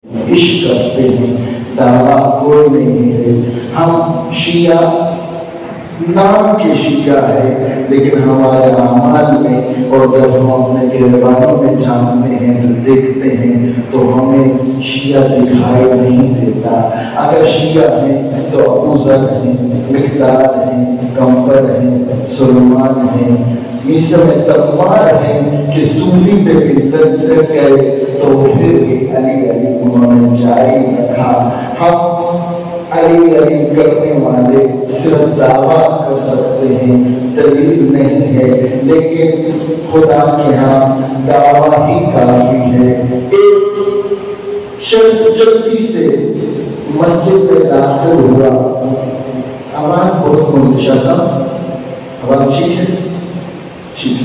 इश्क करते हैं, दावा कोई नहीं है। हम शिया नाम के शिया है, लेकिन हमारे अमाल में और जब हम अपने गिरबानों में जानते हैं तो देखते हैं तो हमें शिया दिखाई नहीं देता। अगर शिया है तो अबू ज़र है, मिक़दाद है, कंबर है, सुलेमान है, मिस्र में तम्मार है कि सूली पे बिल्कुल गए तो फिर भी अली अली उन्होंने जारी रखा। हम अली अली करने वाले सिर्फ दावा कर सकते हैं, दलील नहीं है, लेकिन खुदा के यहाँ दावा ही काफी है। एक शख्स जल्दी से मस्जिद में दाखिल हुआ, आवाज बहुत मुंतशर था, आवाज ठीक है, ठीक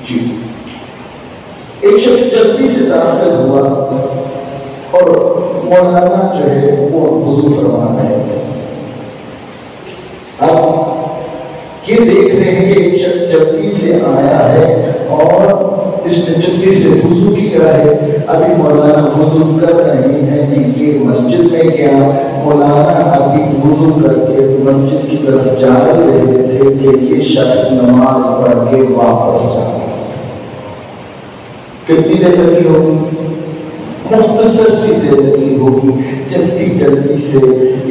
ठीक। एक शख्स जल्दी से दाखिल हुआ और मौलाना जो है वो वुज़ू फरमा रहे थे। अब ये देख रहे हैं कि एक शख्स जल्दी से आया है और इसने जल्दी से वुज़ू किया है। अभी मौलाना वुज़ू कर रहे हैं कि ये मस्जिद में गया, मौलाना अभी वुज़ू करके मस्जिद की तरफ जा रहे थे कि ये शख्स नमाज पढ़ के वापस जा रहा। कितनी देर लगी होगी? मुख्तसर सी देर लगी होगी। जल्दी जल्दी से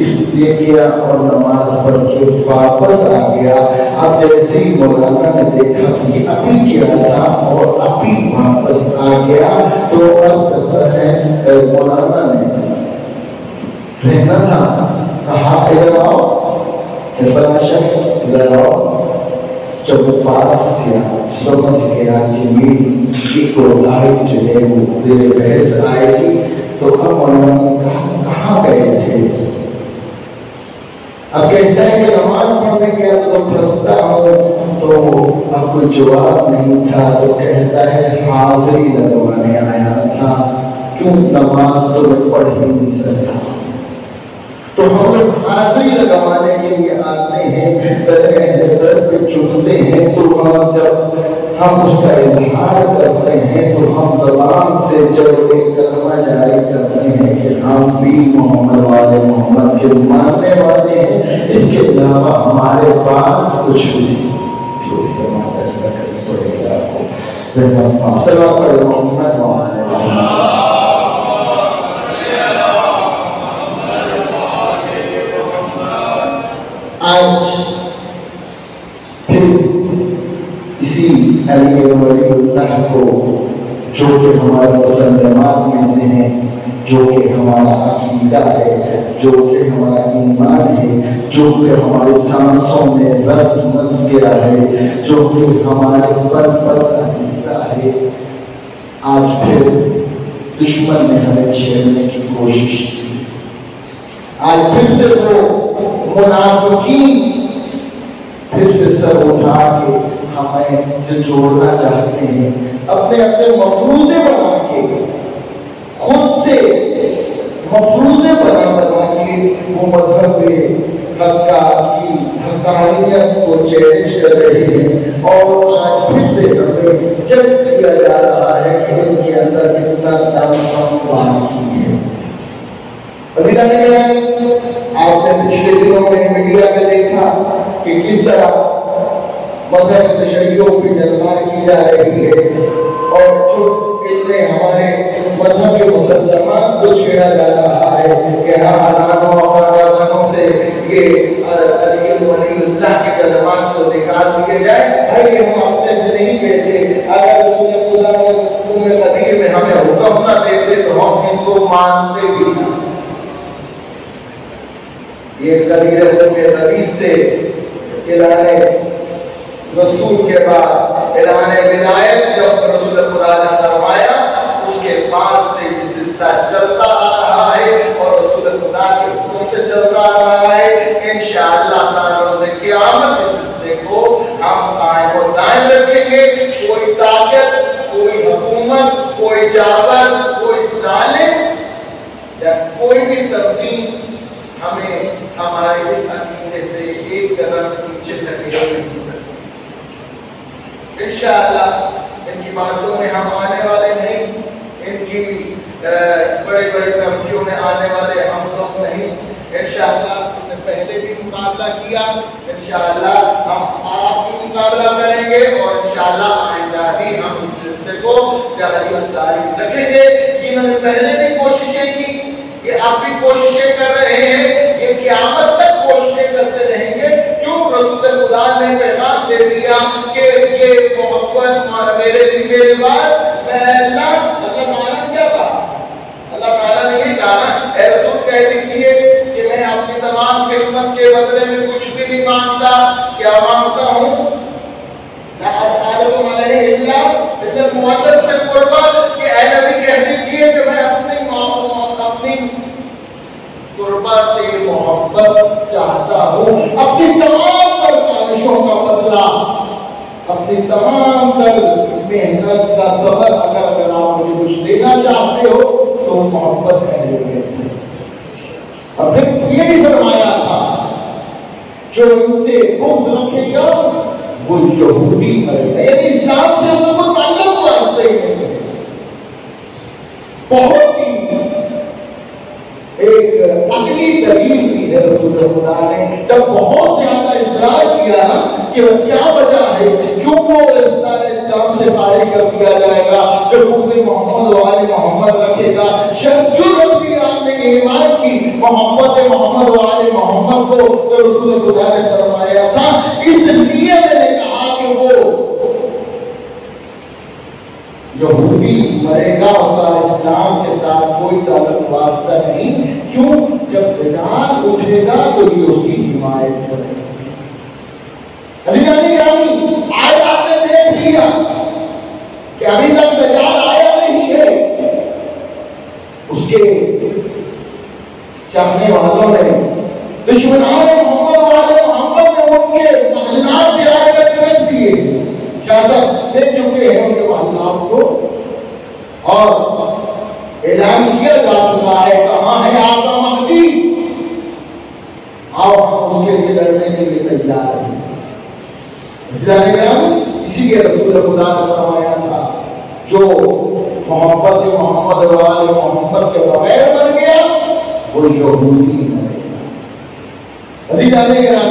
इसलिए किया और नमाज पढ़ के वापस आ गया। अब जैसे ही मौलाना ने देखा कि अभी किया था और अभी वापस आ गया तो अर्ज करता है मौलाना ने रहना था, कहा इधर आओ, शख्स इधर आओ। जब पास किया समझ गया कि मेरी कोताही जो है वो तेरे बहस आएगी, तो अब मौलाना कहाँ गए थे? अब कहता है कि नमाज पढ़ने गया तो फंसता हूँ, तो अब कोई जवाब नहीं था, तो कहता है हाजिरी लगवाने आया था। क्यों? नमाज तो मैं पढ़ ही नहीं सकता। तो हम लोग हाजिरी लगवाने के लिए आते हैं, पे चुनते हैं, तो जब हम उसका इजहार करते हैं तो हम ज़बान से जब एक कलमा जारी करते हैं कि हम भी मोहम्मद वाले मोहम्मद के मानने वाले हैं, इसके अलावा हमारे पास कुछ नहीं। तो इसका मतलब ऐसा करना पड़ेगा आपको। सलाम पढ़े मोहम्मद वाले आज फिर इसी अल्लाह को जो कि हमारे मुसलमान में से हैं, जो कि हमारा अकीदा है, जो कि हमारा ईमान है, जो कि हमारे सांसों में रस मस गया है, जो कि हमारे पल पल का हिस्सा है, आज फिर दुश्मन ने हमें छेड़ने की कोशिश की। आज फिर से वो मुनाफिकीन फिर से सर उठा के हमें जोड़ना चाहते हैं, अपने अपने मफरूज़े बना के, खुद से मफरूज़े बना के वो मजहब की हक़ानियत को चैलेंज कर रहे हैं। और आज फिर से हमें जज किया जा रहा है कि उनके अंदर कितना दम बाकी है। आपने पिछले दिनों में मीडिया में देखा कि किस तरह मजहब तशय्युओं की जलमार की जा रही है और जो इतने हमारे मजहब के मुसलमान को छेड़ा जा रहा है कि हाँ अजानों से ये अल्लाह के जलमात को निकाल दिए जाए। भाई हम अपने से नहीं कहते, अगर उसने कदीर में हमें हुक्म न देते तो हम इनको मानते भी ना। ये कबीर से ऐलान रसूल के बाद ऐलान विलायत जब रसूल खुदा ने फरमाया, उसके बाद से ये सिलसिला चलता आ रहा है और रसूल खुदा के हुक्म से चलता आ रहा है। इंशाअल्लाह ताला रोज़े क़यामत इस सिलसिले को हम कायम और दायम रखेंगे। कोई ताकत, कोई हुकूमत, कोई जाबर, कोई जालिम या कोई भी तंजीम हमें हमारे इस अकीदे से एक कदम नीचे धकेल नहीं सकती। इंशाअल्लाह इनकी बातों में हम आने वाले नहीं, इनकी बड़े बड़े धमकियों में आने वाले हम लोग नहीं। इंशाअल्लाह तुमने पहले भी मुकाबला किया, इंशाअल्लाह हम आप भी मुकाबला करेंगे और इंशाअल्लाह आइंदा भी हम इस रिश्ते को जारी और सारी रखेंगे। इन्होंने पहले भी कोशिशें की, ये आप भी कोशिशें कर रहे हैं, ये क़यामत तक कोशिशें करते रहेंगे। क्यों? रसूल खुदा ने पैगाम दे दिया कि ये मोहब्बत मेरे बाद अल्लाह ताला ने क्या कहा? अल्लाह ताला ने ये कहा, ऐ रसूल कह दीजिए कि मैं अपनी तमाम खिदमत के बदले में कुछ भी नहीं मांगता। क्या मांगता हूँ? ला अस्अलुकुम अलैहि इल्ला मिसल मुअद्दत से कुर्बत, कि ऐ नबी कह दीजिए कि मैं अपनी कुर्बा से मोहब्बत चाहता हूँ, अपनी तमाम तर ख्वाहिशों का बदला, अपनी तमाम तर मेहनत का सबक अगर आप मुझे कुछ देना चाहते हो तो मोहब्बत है। और फिर ये भी फरमाया था, जो इनसे बुग़्ज़ रखेगा वो यहूदी मरेगा, यानी इस्लाम से उनको ताल्लुक वास्ते ही नहीं है। बहुत ही एक अगली दलील दी है रसूल खुदा ने, जब बहुत ज्यादा इसरार किया ना कि क्या वजह है, क्यों वो इस्लाम से खारिज कर दिया जाएगा, जो मुझे मोहम्मद वाले मोहम्मद रखेगा, शर्त क्यों रख दी आपने ईमान की मोहम्मद वाले मोहम्मद को, तो रसूल खुदा ने फरमाया था इसलिए मैंने कहा कि वो यहूदी मरेगा, उसका इस्लाम के साथ कोई ताल्लुक वास्ता नहीं। क्यों? जब दज्जाल उठेगा तो ये उसकी हिमायत करेगा। आज आपने देख लिया कि अभी तक दज्जाल आया नहीं है, उसके चाहने वालों ने, दुश्मनान मोहम्मद ने उनके महल्लात से आकर बेच दिए, दे चुके हैं उनके महल्लात को, और ऐलान किया जा चुका है कहां है आपका महदी, आओ हम उसके लिए लड़ने के लिए तैयार हैं। इसीलिए रसूल खुदा ने फरमाया था, जो मोहम्मद वाले मोहम्मद के बगैर मर गया वो यहूदी मरेगा।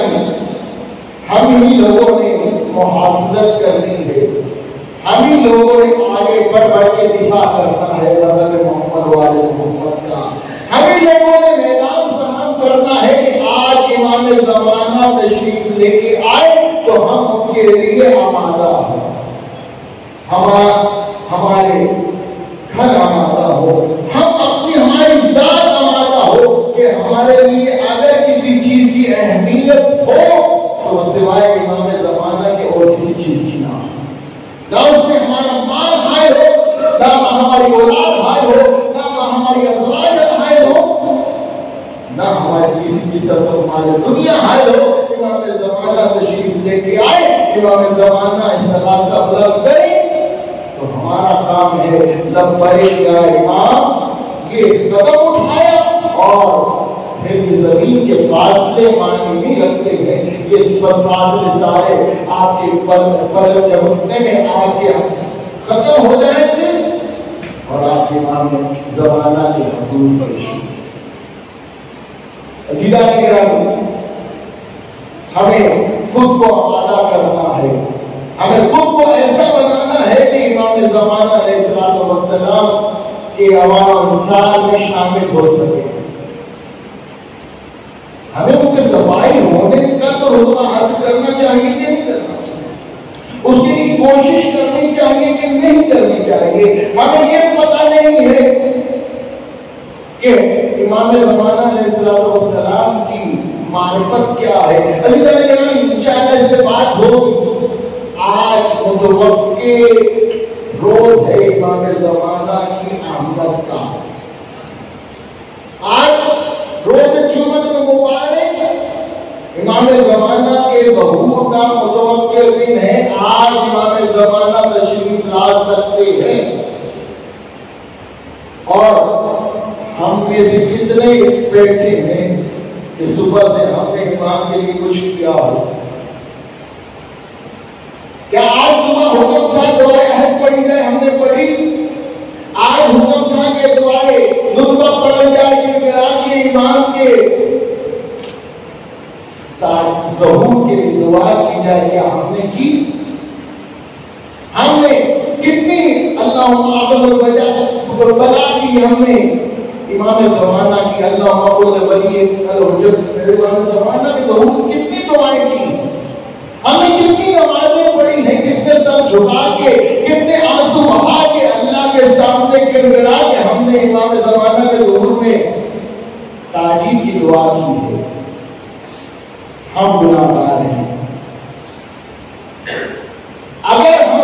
हम ही लोगों ने मुहाफ़ज़त करनी है, हम ही लोगों ने आगे बढ़ के दिफा करना है मज़हब मोहम्मद वाले मोहम्मद का। हम ही लोगों ने मैदान फराहम करना है कि आज इमाम ज़माना तशरीफ लेके आए तो हम उनके लिए आमादा हो, हमारे घर आमादा हो, हमारी ज़ात आमादा हो कि हमारे लिए अगर किसी चीज की अहमियत हो तो सिवाय इमाम ज़माना के और किसी चीज की ना उसमें हमारा माल हाय हो, ना हमारी औलाद हाय हो, ना हमारी अज़वाज हाय हो, ना हमारी किसी की सब हमारी दुनिया हाय हो। इमाम ज़माना तशरीफ लेके आए, इमाम ज़माना इस्तग़ासा बुलंद करे तो हमारा काम है लब्बैक या इमाम, ये कदम उठाया और फिर ये जमीन के फासले मायने नहीं रखते हैं, ये फासले सारे आपके पल झपकने में आपके खत्म हो जाएंगे और आपके इमाम ज़माना के हुजूर पेश। हमें खुद को आमादा करना है, हमें खुद को ऐसा बनाना है कि इमाम ज़माना अलैहिस्सलाम के अवाम में शामिल हो सके। हमें उनके ज़बाई होने का तो रुतबा हासिल करना चाहिए कि नहीं करना चाहिए, उसके लिए कोशिश करनी चाहिए कि नहीं करनी चाहिए। हमें ये पता नहीं है कि इमाम ज़माना अलैहिस्सलाम की मारिफत क्या है। इंशाअल्लाह इस पे बात होगी। आज मुतवक्के रोज है इमाम ज़माना की आमद का, आज रोज जुम्मत मुबारक इमाम ज़माना के ज़हूर का मुतवक्किल दिन है। आज इमाम ज़माना तशरीफ ला सकते हैं और हम में से कितने बैठे हैं कि सुबह से हमने इमाम के लिए कुछ किया हो? क्या आज सुबह हुक्म था दुआए अहद पढ़ी जाए, हमने पढ़ी? आज हुक्म था कि दुआए दुआ पढ़ा जाए दुआ की जाए, क्या हमने की? हमने कितनी अल्लाह बला की, हमने इमाम ज़माना की, अल्लाह ज़माना की ज़रूर कितनी दुआएं की, हमने कितनी नमाजें पढ़ी हैं, कितने सर झुका के, कितने आंसू बहा के, अल्लाह के सामने गिड़गिड़ा के हमने इमाम ज़माना के ज़रूर में ताजीब की दुआ की है। हम गुनाहगार हैं। अगर हम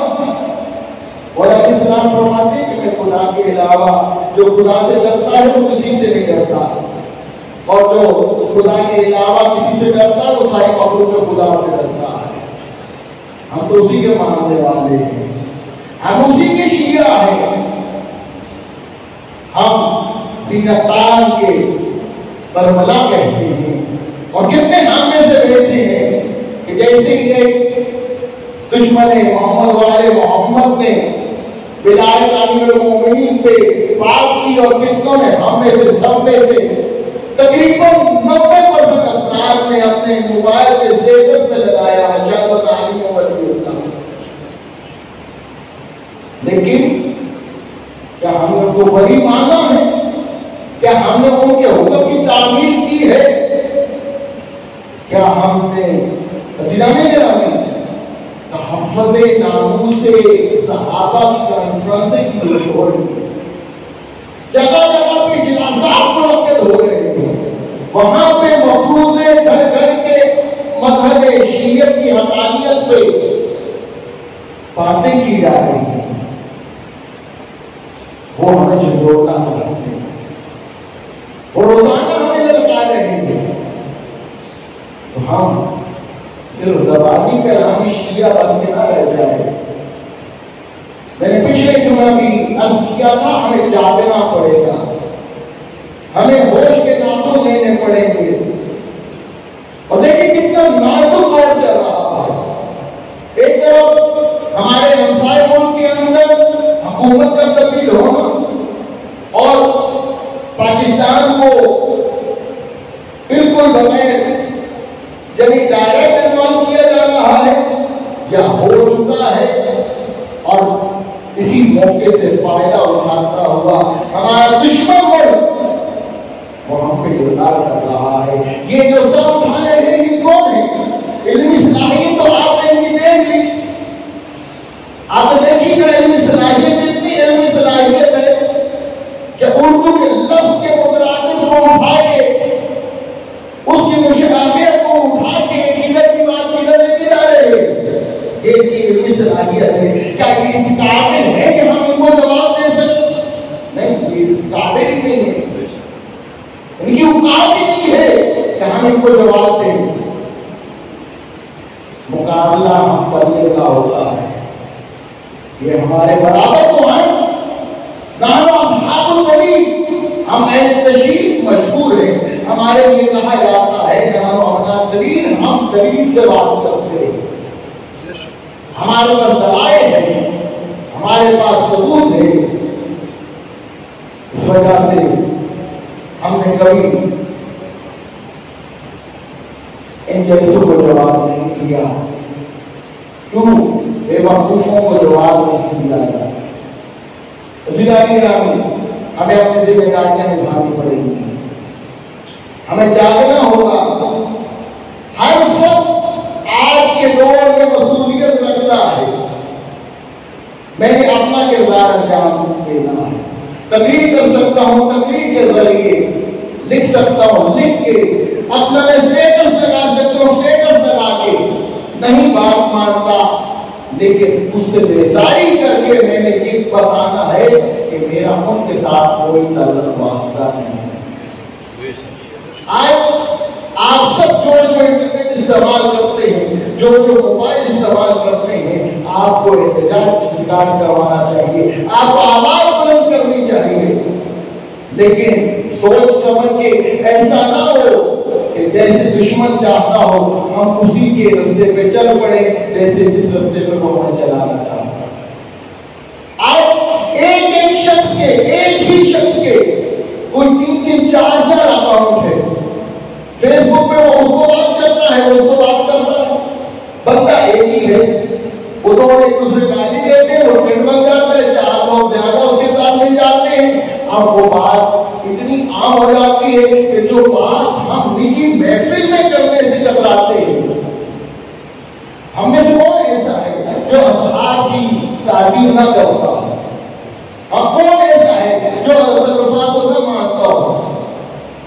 इस्लाम फरमाते हैं कि मैं खुदा के अलावा, जो खुदा से डरता है वो किसी से नहीं डरता, और जो खुदा के अलावा किसी से डरता है वो सारी मखलूक के खुदा से डरता है। हम तो उसी के मानने वाले हैं, हम उसी के शिया हैं। हम सीनतान के बरमला कहते हैं, और कितने नाम में से लेते हैं कि जैसे ही दुश्मन मोहम्मद वाले मोहम्मद ने विलायत अमीरुल मोमिनीन पे बात की, और कितनों ने हम में से, सब में से तकरीबन 90% अफराद ने अपने मोबाइल के स्टेटस में लगाया लेकिन क्या हमने उनको वली माना है? क्या हमने उनके हुक्म की तामील की है? क्या हमने तहफ़्फ़ुज़े नामूसे सहाबा की कॉन्फ्रेंसें की हो रही है, जगह जगह पे जिनाज़ात मुनक्किद हो रहे हैं, वहां पे मफरूज़े घर घर के मज़हब शियत की हक़ानियत पे बातें की जा रही हैं, वो हमें झंझोड़ना चाहते हैं, वो रोजाना हमें ललका रहे हैं। तो हम सिर्फ ज़बानी कलामी शिया बन के ना रह जाए। मैंने पिछले जुमा भी अर्ज़ किया था, हमें जागना पड़ेगा, हमें होश के नातुन लेने पड़ेंगे। और देखिए कितना नाजुक दौर चल रहा है। एक तरफ हमारे हमसाए मुल्क के अंदर हुकूमत का तब्दील होना, और पाकिस्तान को बिल्कुल बगैर यानी डायरेक्ट इन्वॉल्व किया जा रहा है या हो चुका है, और इसी मौके से फायदा उठाता हुआ हमारा दुश्मन वो हम पे इल्हार कर रहा है। ये जो सब उठा रहे हैं ये कौन है? इल्मी सलाहियत तो आपने इनकी देख ली, आप देखिएगा इल्मी सलाहियत, कितनी इल्मी सलाहियत है कि उर्दू के लफ्ज़ के मुतरादिफ को उठा के, उसकी मुशाबियत को उठा के किधर की बात किधर लेके जा रहे हैं। ये इल्मी सलाहियत है। क्या ये इस काबिल है कि हम इनको जवाब दे सकें? नहीं, ये इस काबिल ही नहीं है, इनकी औकात ही नहीं है कि हम इनको जवाब दें। मुकाबला हम करने का होता है, ये हमारे बराबर तो है ना, हम तशरीफ मशहूर हैं। हमारे लिए कहा जाता है हम दलील से बात करते हैं, हमारे पास दलाइल है, हमारे पास सबूत है। इस वजह से हमने कभी इन जैसों को जवाब नहीं दिया। क्यों? बेवकूफों को जवाब नहीं दिया जाता। हमें अपनी जिम्मेदारियां निभानी पड़ेगी, हमें जागना होगा। हर शख्स आज के दौर में मसूलियत रखता है, मैंने अपना किरदार अंजाम देना है। तकरीर कर सकता हूँ, तकरीर के जरिए लिख सकता हूँ, लिख के अपना मैं स्टेटस लगा सकता हूँ, स्टेटस लगा के नहीं बात मानता, लेकिन उससे बेजारी करके मैंने ये बताना है कि मेरा उनके साथ कोई ताल्लुक वास्ता नहीं है। आज आप सब जो इंटरनेट इस्तेमाल करते हैं, जो मोबाइल इस्तेमाल करते हैं, आपको एहतजाज स्वीकार करवाना चाहिए, आपको आवाज बुलंद करनी चाहिए, लेकिन सोच समझ के ऐसा ना हो कि जैसे दुश्मन चाहता हो हम उसी के रास्ते पे चल पड़े, जैसे जिस रास्ते पे वो हमें चलाना चाहता है। आज एक शख्स के, एक ही शख्स के कोई 3-3, 4-4 अकाउंट है। फेसबुक पे वो उसको बात करता है, वो उसको बात करता है, बंदा एक ही है, वो तो एक दूसरे गाली देते हैं, वो ट्रेंड बन जाता है, 4 लोग ज्यादा उसके साथ मिल जाते हैं। अब वो बात इतनी आम हो जाती है कि जो बात हम निजी महफिल में करने से कतराते हैं, हमने से कौन ऐसा है जो असहाब की ताज़ीम न करता? हम कौन ऐसा है जो रसूलुल्लाह को न मानता हो?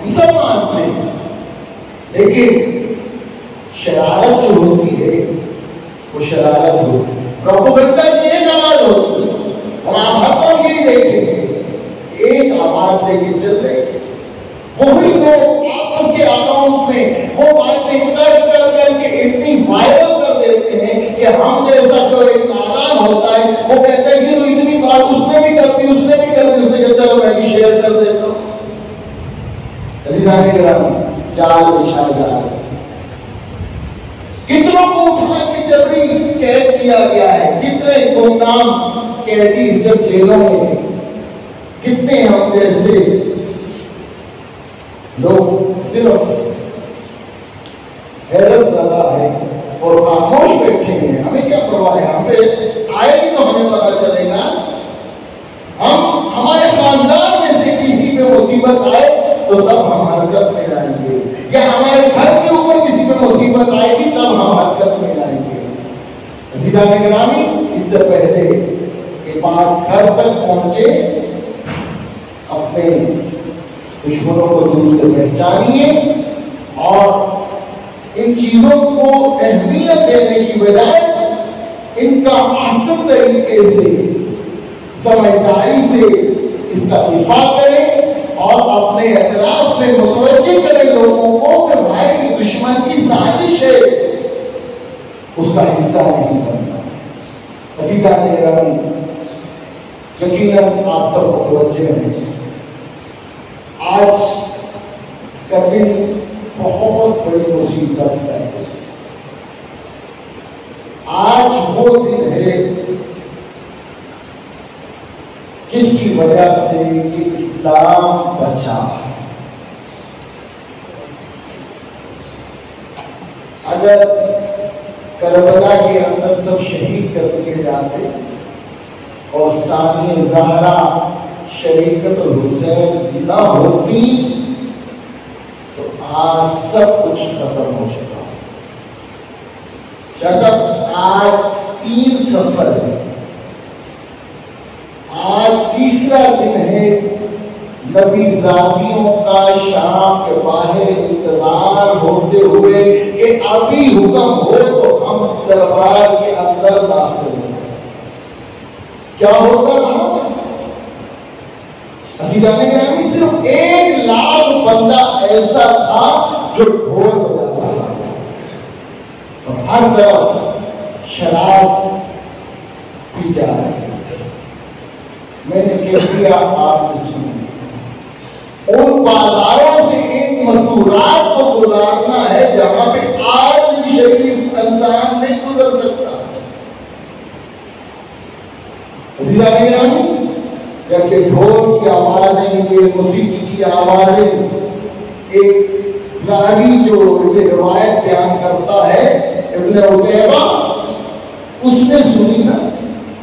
हम सब मानते हैं, लेकिन शरारत जो होती है वो शरारत होती है, प्रोपेगेंडा की एक आवाज होती है। और आप हर तरफ ये देखेंगे एक आवाज लेके चल रहे हैं, वही लोग आपस के अकाउंट में वो बातें कर कर करके इतनी वायरल कर देते हैं कि हम जैसा जो एक नादान होता है वो कहता है कि तो इतनी बात उसने भी कर दी, उसने भी कर दी, उसने कहता चलो मैं भी शेयर कर देता हूँ। चाल बिछाया जा रहा है, कितनों को उठा के जबरी कैद किया गया है, कितने गुमनाम कैदी जब जेलों में, कितने हम जैसे लोग सिर्फ हैरत ज़दा है और खामोश बैठे हैं, हमें क्या परवाह है, हम पे आएगी तो हमें पता चलेगा। हम हमारे खानदान में से किसी पे मुसीबत आए तो तब हम हरकत में आएंगे, या हमारे घर के ऊपर किसी पे मुसीबत आएगी तब हम हरकत में आएंगे। अज़ीज़ान गिरामी, इससे पहले कि बात घर तक पहुंचे, अपने दुश्मनों को दूर से पहचानिए और इन चीजों को अहमियत देने की बजाय इनका आसन तरीके से समझदारी से इसका दिफा करें और अपने एतराफ में मुतवज्जे करें लोगों को कि भाई की दुश्मन की साजिश है, उसका हिस्सा नहीं बनना। अज़ीज़ान गिरामी, यकीनन आप सब मुतवज्जे हैं, आज का दिन बहुत बड़ी मुसीबत है। आज वो दिन है जिसकी वजह से कि इस्लाम बचा। अगर करबला के अंदर सब शहीद कर दिए जाते और सानिया ज़हरा शरीकत हुसैन न होती तो आज सब कुछ खत्म हो चुका। आज 3 सफर है, आज तीसरा दिन है नबीज़ादियों का शाम के बाहर इंतजार होते हुए कि अभी हुक्म हो तो हम दरबार के अंदर दाखिल हो। क्या होता रहा? अज़ीज़ान गिरामी, सिर्फ 1 लाख बंदा ऐसा था जो ढोल बजाता था और हर तरफ शराब पी जा रही। मैंने कह दिया, आपने सुनी, उन बाजारों से एक मस्तूरात को गुजारना है जहां पे आज भी शरीफ इंसान नहीं गुजर सकता। अज़ीज़ान गिरामी, जबकि ढोल की आवाजें, ये मौसीकी की आवाजें, एक रावी जो ये रिवायत बयान करता है इब्न उतैबा, उसने सुनी ना,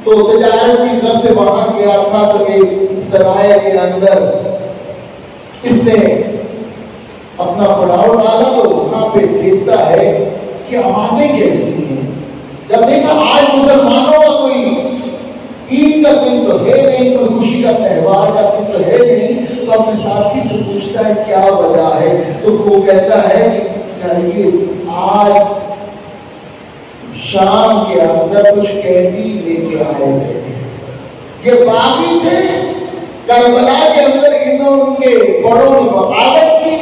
तो तजारत की तरफ से वहां गया था तो एक सराय के अंदर इसने अपना पड़ाव डाला तो वहां पे देखता है कि आवाजें कैसी हैं। जब देखा आज मुसलमानों का कोई ईद का दिन तो है नहीं, कोई खुशी का त्यौहार का दिन तो है नहीं, तो अपने साथी से पूछता है क्या वजह है, तो वो कहता है कि आज शाम के अंदर कुछ कैदी लेके आए थे, ये बागी थे, करबला के अंदर इन्होंने उनके बड़ों ने बगावत की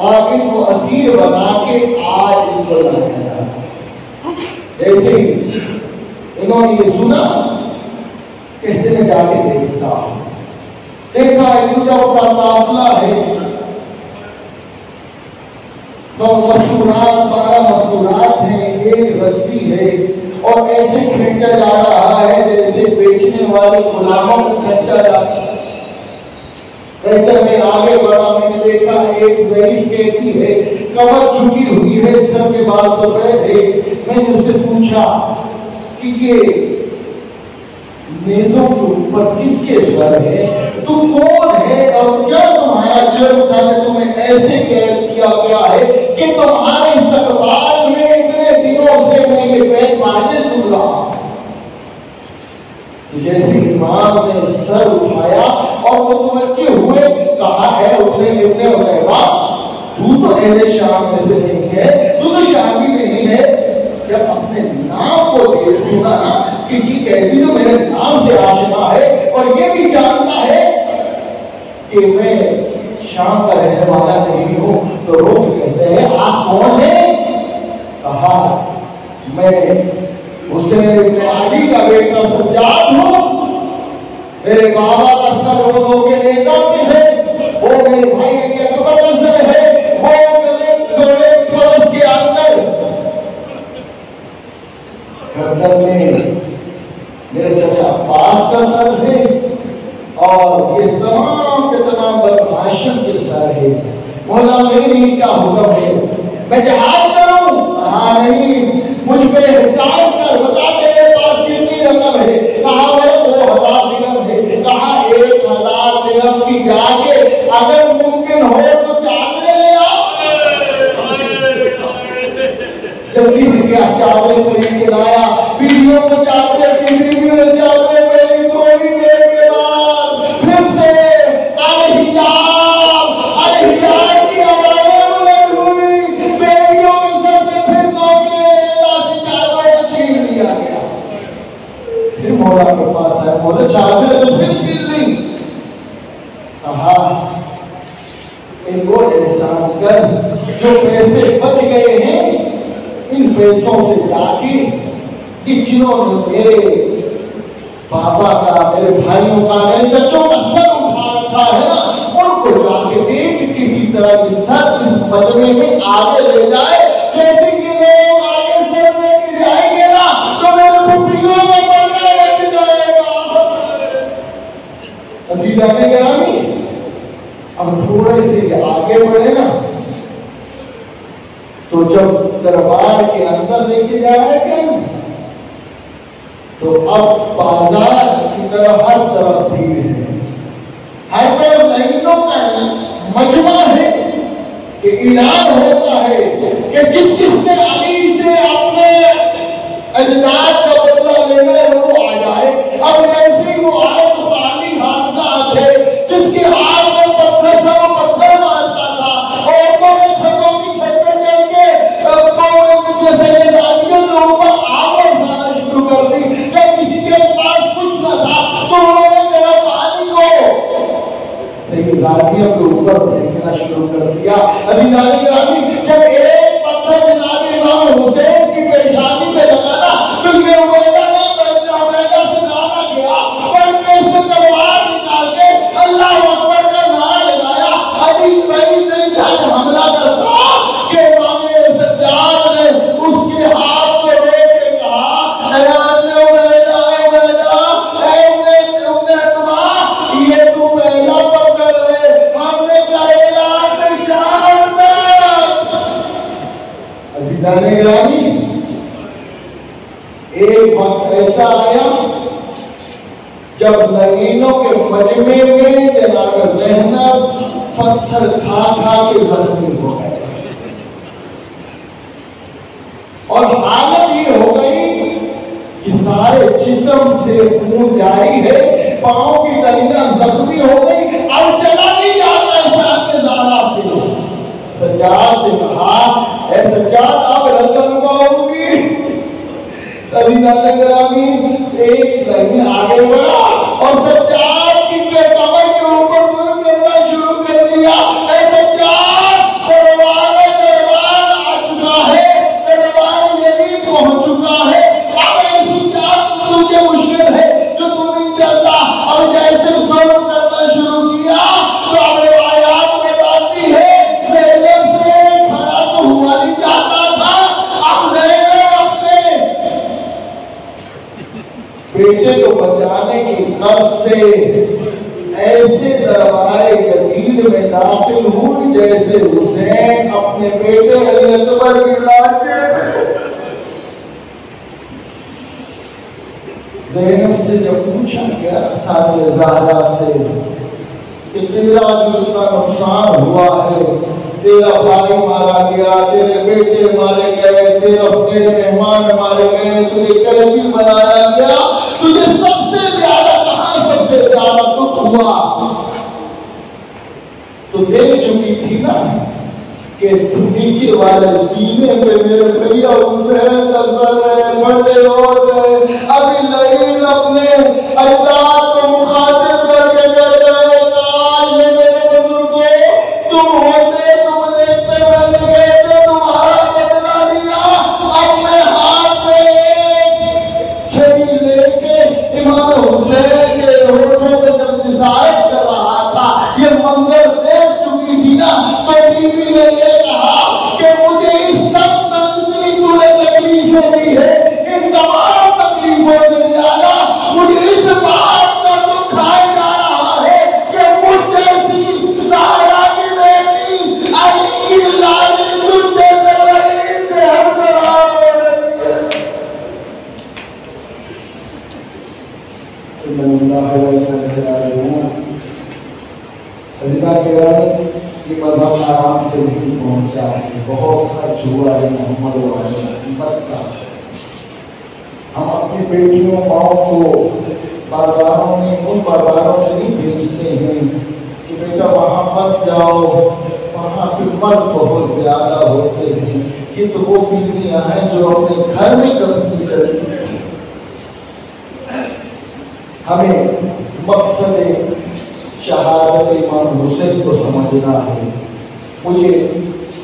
और इनको असीर बना के आज इनको लाया जाता। जैसे ही इन्होंने ये सुना, कहते ने जाके देखा इनका काफिला है, तो मस्तूरात 12 मस्तूरात हैं, एक रस्सी है और ऐसे खींचा जा रहा है जैसे बेचने वाले गुलामों को खींचा जाता है। कहते मैं आगे बढ़ा, मैंने देखा एक ज़ईफ़ कहती है कमर झुकी हुई है, सर के बाल सफेद है। मैंने उससे पूछा कि ये मेजों के ऊपर किसके सर है, तू कौन है और क्या तुम्हारा जन्म था कि तुम्हें ऐसे कैद किया गया है कि तुम्हारे इस्तकबाल में इतने दिनों से मैं ये बैतमाजे सुन रहा हूं। जैसे इमाम ने सर उठाया और वो मुतवज्जे हुए, कहा है उठने इब्ने उतैबा, तू तो अहले शाम में से नहीं है, तू तो शामी नहीं है। जब अपने नाम को देख सुना ना कि ये कैदी तो मेरे नाम से आशना है और ये भी जानता है कि मैं शाम का रहने वाला नहीं हूं, तो लोग कहते हैं आप कौन है? कहा मैं हुसैन इब्न अली का बेटा सज्जाद हूं। मेरे बाबा का सर रोगों के नेता में है, वो मेरे भाई के अकबर का सर है, वो मेरे फर्ज के अंदर गर्दन में मेरे चाचा अब्बास का सर है और ये तमाम के तमाम बदमाशन के सर है। मौला मेरी क्या हुक्म है, मैं जहाज करूं? हाँ नहीं, मुझ पे हिसाब कर, बता तेरे पास कितनी रकम है? कहा मेरे 2000 दिरहम है। कहा 1000 दिरहम की जाके अगर मुमकिन हो तो चादरें ले आओ। जल्दी से क्या चादरें खरीद के लाया, बीवियों को चादरें, बीवियों ने चादरें पहनी। थोड़ी देर के बाद फिर से अलहिजाब की आवाज़ें बुलंद हुई। बेटियों के सर से फिर चादरों को छीन लिया गया। फिर मौला के पास आए, बोले चादरें तो फिर छीन ली। कहा इनको एहसान कर, जो पैसे बच गए हैं इन पैसों से जाके कि जिन्होंने मेरे पापा का, मेरे भाइयों का, मेरे चचों का सर उठा रखा है ना, उनको जाके दे कि किसी तरह की सर इस मजमे में आगे ले जाए। जैसे कि लोग आगे सर लेके जाएंगे ना तो मेरे पुत्रियों में पड़ना लग जाएगा। अजीजा ने गिरामी, अब थोड़े से आगे बढ़े ना तो जब दरबार के अंदर लेके जा रहे हैं तो अब बाजार की तरफ हर तरफ भीड़ है, हर तरफ लाइनों का मजमा है कि ऐलान होता है कि जिसने अली से अपने अजदाद का बदला लेना है वो आ जाए। अब वैसे ही वो आए तो पानी भागता थे, जिसके हाथ में पत्थर था वो पत्थर मारता था और बड़े छतों की छत पे चढ़ के सैयदानियों के ऊपर आग बरसाना शुरू कर दी। जब किसी के पास कुछ न था तो उन्होंने जरा पानी को सैयदानियों के ऊपर फेंकना शुरू कर दिया। जब एक पत्थर जनाब इमाम हुसैन की पेशानी में लगा ना तो ये उबैदा से नारा गया, बल्कि उसने तलवार निकाल के अल्लाह अकबर का नारा लगाया। अभी वही नहीं था हमला करता कि इमाम सज्जाद ने उसके हाथ को देख के कहा, ये तू पहला पत्थर है, हमने करेला से शाम तक। अजीजाने गिरामी, एक वक्त ऐसा आया जब नगीनों के मजमे में जनाब ज़ैनब पत्थर खा खा के जख्मी हो गए और हालत ये हो गई कि सारे जिस्म से खून जारी है, पांव की तलियां जख्मी हो गई, अब चला नहीं जाता साथ ज़हरा से। सज्जाद से कहा, ऐ सज्जाद आप रंजन पाओगी। एक लाइन आगे बढ़ा और सज्जाद की कमर के ऊपर जुल्म करना शुरू कर दिया। ऐ सज्जाद, दरबार आ चुका है, दरबार यदीद पहुंच चुका है। अब ऐसी क्या तुझे मुश्किल है जो तू नहीं चलता? और जैसे जुल्म करना शुरू किया तो अब रिवायात बताती है ज़ैनब से खड़ा तो हुआ नहीं जाता था। अब ज़ैनब अपने बेटे को बचाने की गर्ज से ऐसे दरबारे यजीद में दाखिल हुई जैसे हुसैन अपने बेटे अली अकबर की लाशे में। ज़ैनब से जब पूछा गया सारे ज़हरा से कि तेरा जो इतना नुकसान हुआ है, तेरा भाई मारा गया, तेरे बेटे मारे गए, तेरे मेहमान मारे गए, तुझे कैदी बनाया गया, तुझे सबसे ज्यादा कहाँ सबसे ज्यादा दुख हुआ? तो देख चुकी थी ना कि नीचे वाले सीने पे मेरे भैया हुसैन का सर है, बड़े हो गए। अभी लईन अपने अजदाद को मुखातिब करके कहते हैं, काश ये मेरे बुजुर्गों तुम होते, तुम देखते मैंने कहते तुम्हारा बदला लिया। अब मैं हाथ में छड़ी लेके इमाम हुसैन के होठों पे जब निसारत कर रहा था, ये मंजर देख चुकी थी ना, तो बीवी ने ये कहा कि मुझे इस सब जितनी तूने तकलीफें दी है, इन तमाम तकलीफों से ज्यादा मुझे इस बात का दुख खाया जा रहा है कि मुझ जैसी ज़हरा की बेटी अली की लाडली तुझ जैसे रईस से हमदर्द हो रही है। कि मजहब आराम से नहीं पहुंचा है, बहुत खर्च हुआ है मोहम्मद वाले का। हम अपनी बेटियों माओ को बाजारों में उन बाजारों से नहीं भेजते हैं कि बेटा वहाँ मत जाओ, वहाँ पे मर्द बहुत ज्यादा होते हैं। ये तो वो बीवियाँ हैं जो अपने घर में कभी नहीं चलती। हमें मकसद शहादत इमाम हुसैन को समझना है। मुझे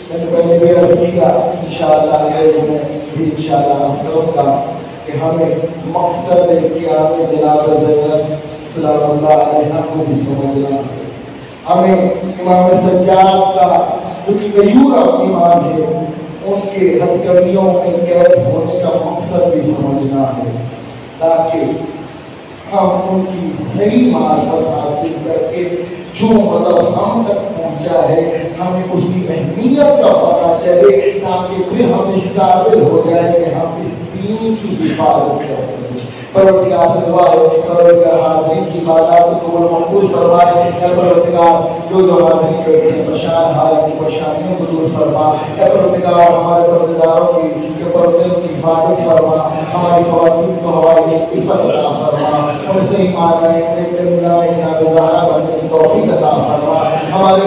मैंने पहले भी अर्ज़ किया, इंशाअल्लाह मैं भी इंशाअल्लाह अर्ज़ करूँगा कि हमें मकसद क़याम जनाब ज़ैनब सलामुल्लाह अलैहा को भी समझना है। हमें इमाम सज्जाद का जो कि गयूर इमाम है, उनके हथकड़ियों में कैद होने का मकसद भी समझना है, ताकि हम उनकी सही मार्फत हासिल करके जो मतलब हम तक पहुंचा है, हमें उसकी अहमियत का पता चले, ताकि फिर हम इस काबिल हो जाए कि हम इस दीन की हिफाजत करें। परवरदिगार से दुआ है कि परवरदिगार हाज़िरीन की इबादत को कबूल मंजूर फरमाए। या परवरदिगार जो हाज़िरीन बैठे हैं परेशान हाल की परेशानियों को दूर फरमा। या परवरदिगार हमारे कर्ज़दारों की जो कर्ज़ों की हिफाजत फरमा, हमारी ख़वातीन को हवाई इफ़्फ़त अता फरमा, उनसे ईमान लाए, नेक मिलाए, नागज़ारा बनने की तौफ़ीक़ अता फरमा। हमारे